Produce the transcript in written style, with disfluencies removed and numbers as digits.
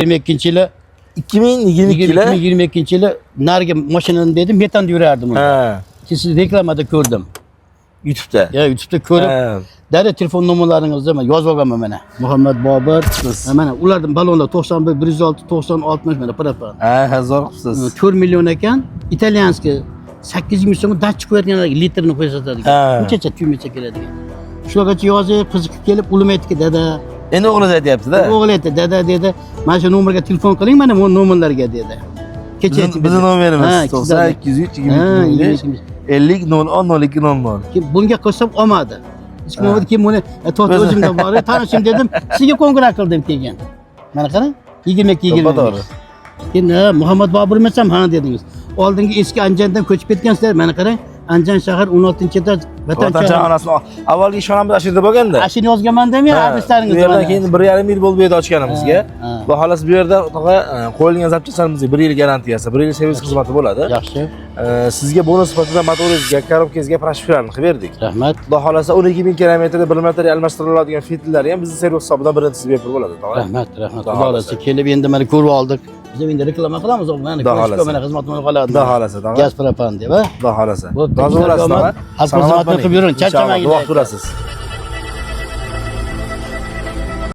22-yili 2022-yili narigi mashinani dedim, metanda yurardim unda. Ha. Siz reklamada ko'rdim. YouTube'da. Ya YouTube'da ko'rib, daryo telefon nomerlaringizni men yozib olganman mana. Muhammad Bobur. Mana ularning balonlar 91 106 90 60 mana propan. Ha, zo'r qilibsiz. 4 million ekan. Italyanskiy 8 ming so'm dachchi qo'yadiganlarga litrini qo'yasatadigan. Bunchacha tuymacha keladigan. Shulargacha yozib, qiziqib kelib, ulim aytdiki, dada. Endi o'g'lingiz aytyapti-da. O'g'il aytdi, dada dedi, mana shu nomerga telefon qiling, mana bu nomerlarga dedi. Kecha Bizning nomerimiz 9203 50 00 0200. Bunga qilsam olmadi. Hech kim olmadi, keyin buni to'g'ri o'zimda bor, tanishim dedim, sizga qo'ng'iroq qildim keyin. Mana qarang, 22-20. To'g'ri. Keyin Muhammad Bobur emasam, ha dedingiz. Oldingi eski Anjandan ko'chib ketgansizlar, mana qarang. Anjan shahar 16-etaj Vatancha onasini avvalgi ishonamiz ashirda bo'lganda. Ashini yozganman-da men adreslaringizni. Bu yerdan keyin 1,5 yil bo'lib edi ochganimizga. Xudo xolasa bu yerda qo'yilgan zapchasarimizga 1 yil garantiyasi, 1 yil servis xizmati bo'ladi. Yaxshi. Sizga bonus sifatida motoringizga, korobkangizga proshukalarni qilib berdik. Rahmat. Xudo xolasa 12000 kilometrda bir marta almashtiriladigan filtrlar ham bizning servis hisobidan birinchisi bepul bo'ladi. Rahmat. Xudo xolasa kelib endi mana ko'rib oldik. Biz endi reklama qilamiz, mana ko'rishga xizmatimiz qoladi. Xudo xolasa, Gaz propan deb, ha? Xudo xolasa. Rozi bo'lasiz, xalq xizmatini qilib yuring, charchamang. Vaqt urasiz.